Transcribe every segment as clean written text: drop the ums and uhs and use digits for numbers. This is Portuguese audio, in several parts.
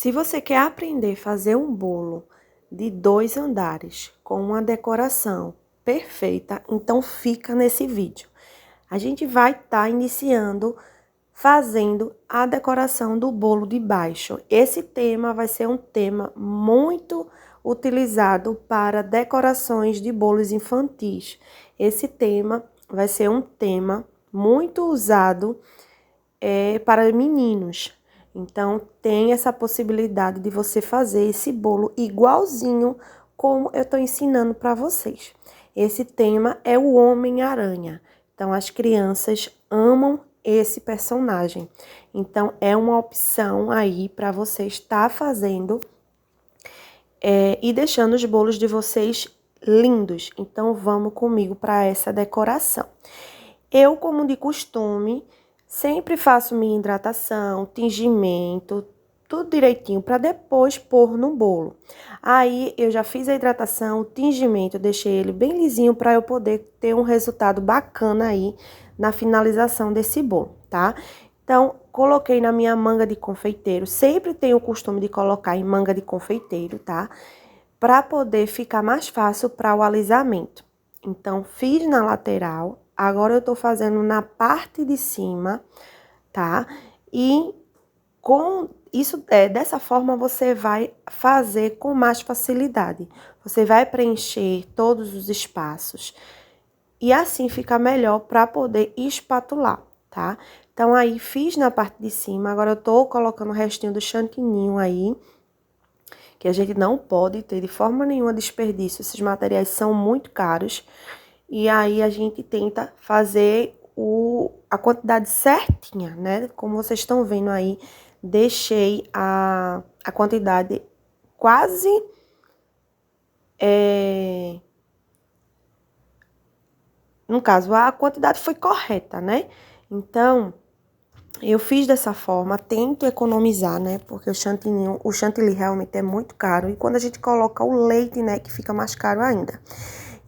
Se você quer aprender a fazer um bolo de 2 andares com uma decoração perfeita, então fica nesse vídeo. A gente vai estar iniciando fazendo a decoração do bolo de baixo. Esse tema vai ser um tema muito utilizado para decorações de bolos infantis. Esse tema vai ser um tema muito usado para meninos. Então, tem essa possibilidade de você fazer esse bolo igualzinho como eu estou ensinando para vocês. Esse tema é o Homem-Aranha. Então, as crianças amam esse personagem. Então, é uma opção aí para você estar fazendo e deixando os bolos de vocês lindos. Então, vamos comigo para essa decoração. Eu, como de costume, sempre faço minha hidratação, tingimento, tudo direitinho para depois pôr no bolo. Aí, eu já fiz a hidratação, o tingimento, eu deixei ele bem lisinho para eu poder ter um resultado bacana aí na finalização desse bolo, tá? Então, coloquei na minha manga de confeiteiro, sempre tenho o costume de colocar em manga de confeiteiro, tá? Para poder ficar mais fácil para o alisamento. Então, fiz na lateral, agora eu tô fazendo na parte de cima, tá? E com isso, dessa forma você vai fazer com mais facilidade. Você vai preencher todos os espaços e assim fica melhor para poder espatular, tá? Então, aí fiz na parte de cima, agora eu tô colocando o restinho do chantininho aí, que a gente não pode ter de forma nenhuma desperdício. Esses materiais são muito caros. E aí, a gente tenta fazer a quantidade certinha, né? Como vocês estão vendo aí, deixei a quantidade quase... No caso, a quantidade foi correta, né? Então, eu fiz dessa forma, tento economizar, né? Porque o chantilly realmente é muito caro. E quando a gente coloca o leite, né, que fica mais caro ainda.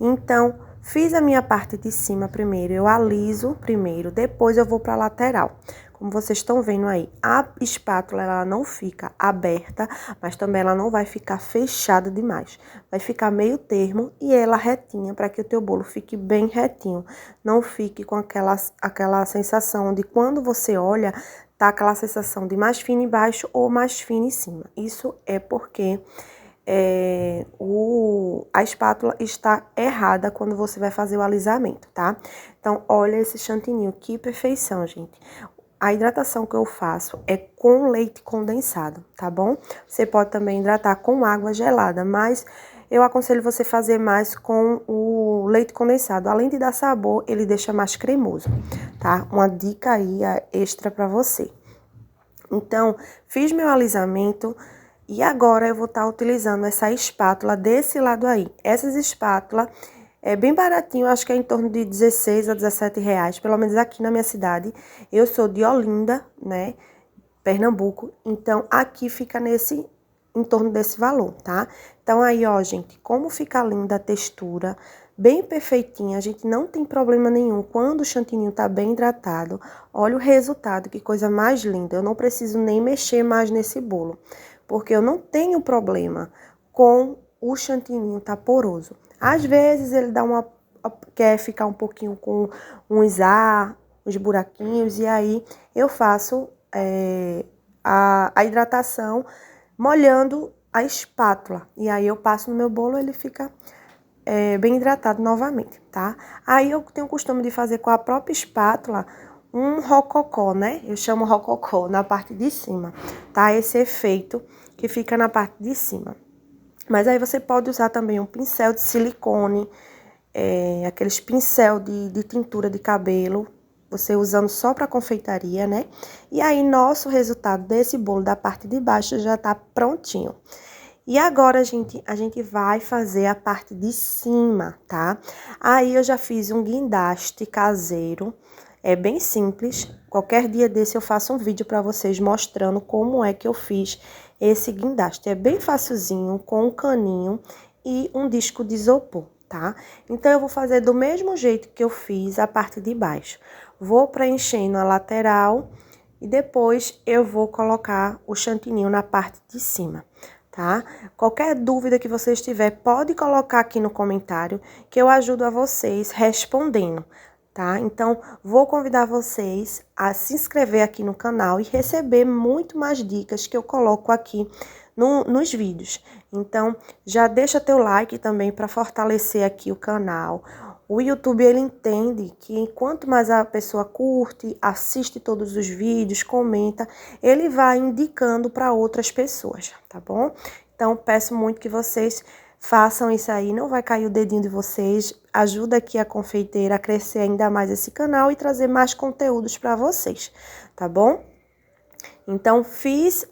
Então, fiz a minha parte de cima primeiro, eu aliso primeiro, depois eu vou para a lateral. Como vocês estão vendo aí, a espátula ela não fica aberta, mas também ela não vai ficar fechada demais. Vai ficar meio termo e ela retinha, para que o teu bolo fique bem retinho. Não fique com aquela sensação de quando você olha, tá aquela sensação de mais fino embaixo ou mais fino em cima. Isso é porque... a espátula está errada quando você vai fazer o alisamento, tá? Então, olha esse chantininho, que perfeição, gente. A hidratação que eu faço é com leite condensado, tá bom? Você pode também hidratar com água gelada, mas eu aconselho você fazer mais com o leite condensado. Além de dar sabor, ele deixa mais cremoso, tá? Uma dica aí extra pra você. Então, fiz meu alisamento... E agora eu vou estar utilizando essa espátula desse lado aí. Essas espátulas é bem baratinho, acho que é em torno de 16 a 17 reais, pelo menos aqui na minha cidade. Eu sou de Olinda, né, Pernambuco, então aqui fica em torno desse valor, tá? Então aí, ó, gente, como fica linda a textura, bem perfeitinha, a gente não tem problema nenhum quando o chantininho tá bem hidratado. Olha o resultado, que coisa mais linda, eu não preciso nem mexer mais nesse bolo. Porque eu não tenho problema com o chantininho tá poroso. Às vezes ele quer ficar um pouquinho com uns buraquinhos, e aí eu faço a hidratação molhando a espátula. E aí eu passo no meu bolo, ele fica bem hidratado novamente, tá? Aí eu tenho o costume de fazer com a própria espátula um rococó, né? Eu chamo rococó na parte de cima, tá? Esse efeito que fica na parte de cima. Mas aí você pode usar também um pincel de silicone, aqueles pincel de tintura de cabelo, você usando só para confeitaria, né? E aí, nosso resultado desse bolo da parte de baixo já tá prontinho. E agora, gente, a gente vai fazer a parte de cima, tá? Aí, eu já fiz um guindaste caseiro, é bem simples. Qualquer dia desse eu faço um vídeo para vocês mostrando como é que eu fiz esse guindaste. É bem facilzinho, com um caninho e um disco de isopor, tá? Então, eu vou fazer do mesmo jeito que eu fiz a parte de baixo. Vou preenchendo a lateral e depois eu vou colocar o chantininho na parte de cima, tá? Qualquer dúvida que vocês tiver, pode colocar aqui no comentário, que eu ajudo a vocês respondendo, tá? Então, vou convidar vocês a se inscrever aqui no canal e receber muito mais dicas que eu coloco aqui nos vídeos. Então, já deixa teu like também para fortalecer aqui o canal. O YouTube, ele entende que quanto mais a pessoa curte, assiste todos os vídeos, comenta, ele vai indicando para outras pessoas, tá bom? Então, peço muito que vocês façam isso aí, não vai cair o dedinho de vocês, ajuda aqui a confeiteira a crescer ainda mais esse canal e trazer mais conteúdos para vocês, tá bom? Então, fiz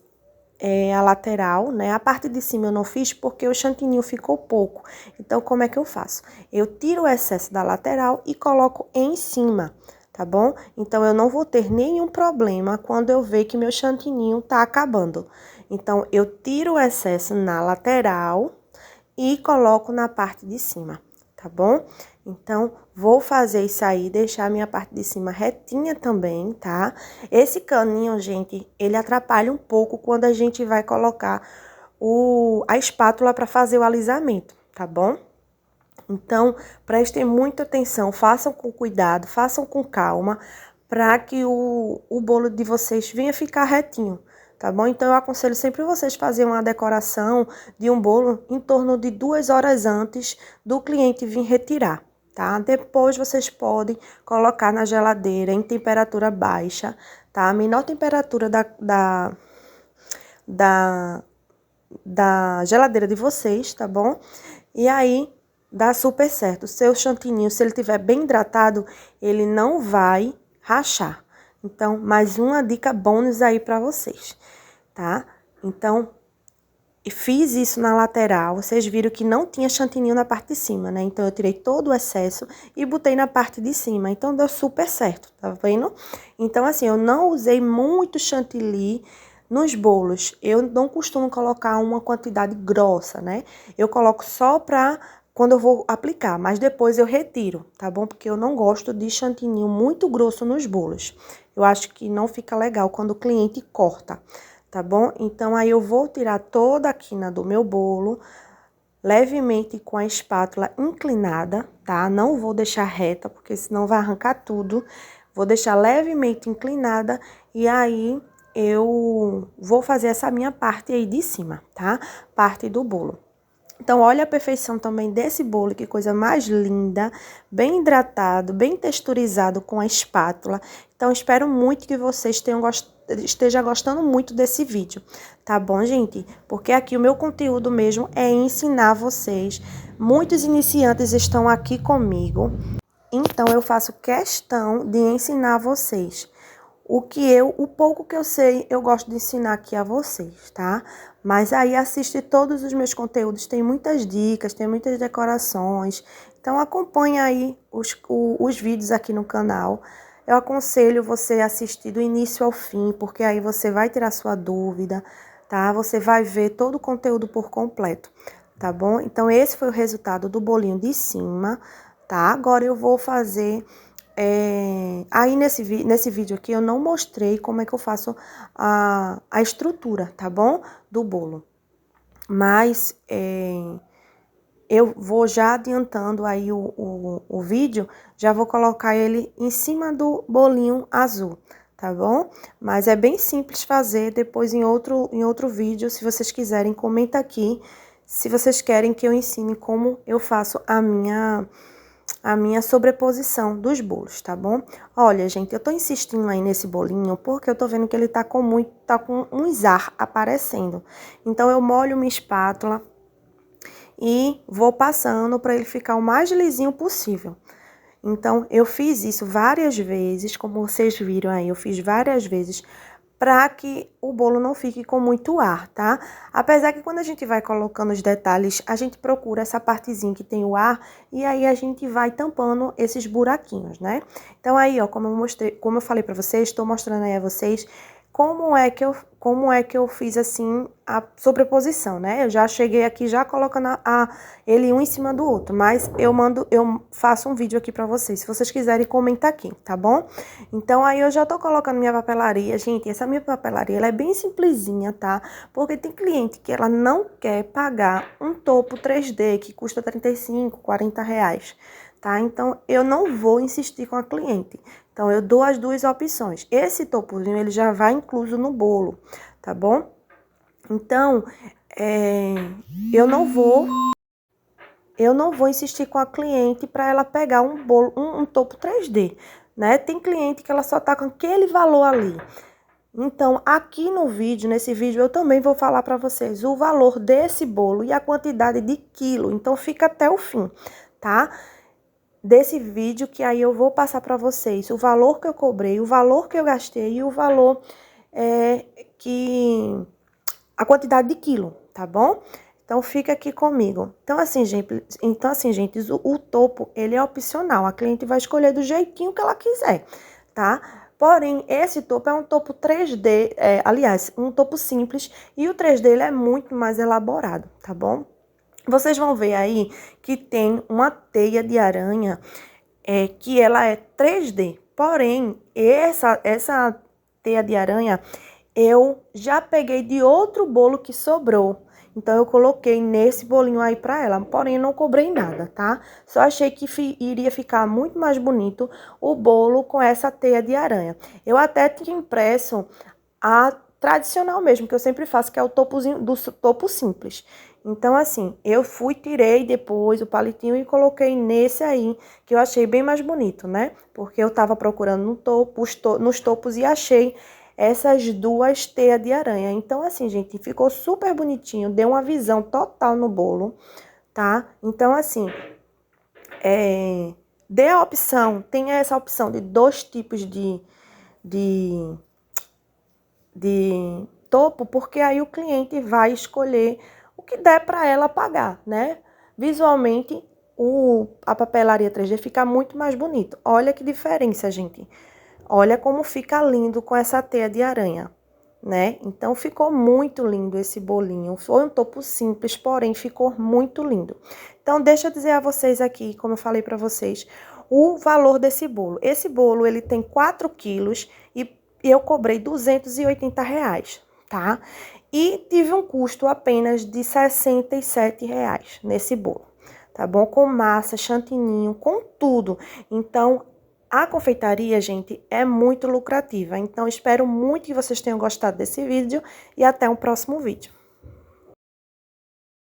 a lateral, né? A parte de cima eu não fiz porque o chantininho ficou pouco. Então, como é que eu faço? Eu tiro o excesso da lateral e coloco em cima, tá bom? Então, eu não vou ter nenhum problema quando eu ver que meu chantininho tá acabando. Então, eu tiro o excesso na lateral e coloco na parte de cima, tá bom? Então, vou fazer isso aí, deixar a minha parte de cima retinha também, tá? Esse caninho, gente, ele atrapalha um pouco quando a gente vai colocar a espátula para fazer o alisamento, tá bom? Então, prestem muita atenção, façam com cuidado, façam com calma, para que o bolo de vocês venha ficar retinho, tá bom? Então, eu aconselho sempre vocês fazerem uma decoração de um bolo em torno de 2 horas antes do cliente vir retirar, tá? Depois, vocês podem colocar na geladeira em temperatura baixa, tá? A menor temperatura da geladeira de vocês, tá bom? E aí, dá super certo. O seu chantininho, se ele estiver bem hidratado, ele não vai rachar. Então, mais uma dica bônus aí pra vocês, tá? Então, fiz isso na lateral, vocês viram que não tinha chantininho na parte de cima, né? Então, eu tirei todo o excesso e botei na parte de cima. Então, deu super certo, tá vendo? Então, assim, eu não usei muito chantilly nos bolos. Eu não costumo colocar uma quantidade grossa, né? Eu coloco só pra quando eu vou aplicar, mas depois eu retiro, tá bom? Porque eu não gosto de chantininho muito grosso nos bolos. Eu acho que não fica legal quando o cliente corta, tá bom? Então, aí eu vou tirar toda a quina do meu bolo, levemente com a espátula inclinada, tá? Não vou deixar reta, porque senão vai arrancar tudo. Vou deixar levemente inclinada e aí eu vou fazer essa minha parte aí de cima, tá? Parte do bolo. Então, olha a perfeição também desse bolo, que coisa mais linda, bem hidratado, bem texturizado com a espátula. Então, espero muito que vocês estejam gostando muito desse vídeo, tá bom, gente? Porque aqui o meu conteúdo mesmo é ensinar vocês. Muitos iniciantes estão aqui comigo, então eu faço questão de ensinar vocês. O pouco que eu sei, eu gosto de ensinar aqui a vocês, tá? Mas aí assiste todos os meus conteúdos, tem muitas dicas, tem muitas decorações. Então acompanha aí os vídeos aqui no canal. Eu aconselho você a assistir do início ao fim, porque aí você vai tirar sua dúvida, tá? Você vai ver todo o conteúdo por completo, tá bom? Então esse foi o resultado do bolinho de cima, tá? Agora eu vou fazer... Aí nesse vídeo aqui eu não mostrei como é que eu faço a estrutura, tá bom? Do bolo. Mas eu vou já adiantando aí o vídeo, já vou colocar ele em cima do bolinho azul, tá bom? Mas é bem simples fazer, depois em outro vídeo, se vocês quiserem, comenta aqui se vocês querem que eu ensine como eu faço a minha sobreposição dos bolos, tá bom? Olha, gente, eu tô insistindo aí nesse bolinho porque eu tô vendo que ele tá com uns ar aparecendo. Então, eu molho minha espátula e vou passando para ele ficar o mais lisinho possível. Então, eu fiz isso várias vezes, como vocês viram aí, eu fiz várias vezes para que o bolo não fique com muito ar, tá? Apesar que quando a gente vai colocando os detalhes, a gente procura essa partezinha que tem o ar e aí a gente vai tampando esses buraquinhos, né? Então aí, ó, como eu falei para vocês, estou mostrando aí a vocês como é que eu fiz assim a sobreposição, né? Eu já cheguei aqui já colocando ele um em cima do outro, mas eu faço um vídeo aqui pra vocês, se vocês quiserem comentar aqui, tá bom? Então aí eu já tô colocando minha papelaria, gente, essa minha papelaria ela é bem simplesinha, tá? Porque tem cliente que ela não quer pagar um topo 3D que custa 35, 40 reais, tá? Então eu não vou insistir com a cliente. Então, eu dou as duas opções. Esse topozinho, ele já vai incluso no bolo, tá bom? Então, eu não vou insistir com a cliente para ela pegar um bolo, um topo 3D, né? Tem cliente que ela só tá com aquele valor ali. Então, aqui no vídeo, nesse vídeo, eu também vou falar para vocês o valor desse bolo e a quantidade de quilo. Então, fica até o fim, tá? Desse vídeo, que aí eu vou passar para vocês o valor que eu cobrei, o valor que eu gastei e o valor a quantidade de quilo, tá bom? Então, fica aqui comigo. Então, assim, gente, o topo, ele é opcional. A cliente vai escolher do jeitinho que ela quiser, tá? Porém, esse topo é um topo 3D, aliás, um topo simples, e o 3D, ele é muito mais elaborado, tá bom? Vocês vão ver aí que tem uma teia de aranha que ela é 3D. Porém, essa teia de aranha eu já peguei de outro bolo que sobrou. Então, eu coloquei nesse bolinho aí pra ela. Porém, eu não cobrei nada, tá? Só achei que iria ficar muito mais bonito o bolo com essa teia de aranha. Eu até tinha impresso a tradicional mesmo, que eu sempre faço, que é o topozinho do topo simples. Então, assim, eu tirei depois o palitinho e coloquei nesse aí, que eu achei bem mais bonito, né? Porque eu tava procurando no topo, nos topos e achei essas duas teias de aranha. Então, assim, gente, ficou super bonitinho, deu uma visão total no bolo, tá? Então, assim, dê a opção, tem essa opção de dois tipos de topo, porque aí o cliente vai escolher o que der para ela pagar, né? Visualmente, a papelaria 3D fica muito mais bonito. Olha que diferença, gente. Olha como fica lindo com essa teia de aranha, né? Então, ficou muito lindo esse bolinho. Foi um topo simples, porém, ficou muito lindo. Então, deixa eu dizer a vocês aqui, como eu falei para vocês, o valor desse bolo. Esse bolo, ele tem 4 quilos e eu cobrei R$280, tá? E tive um custo apenas de R$67 nesse bolo, tá bom? Com massa, chantininho, com tudo. Então, a confeitaria, gente, é muito lucrativa. Então, espero muito que vocês tenham gostado desse vídeo e até um próximo vídeo.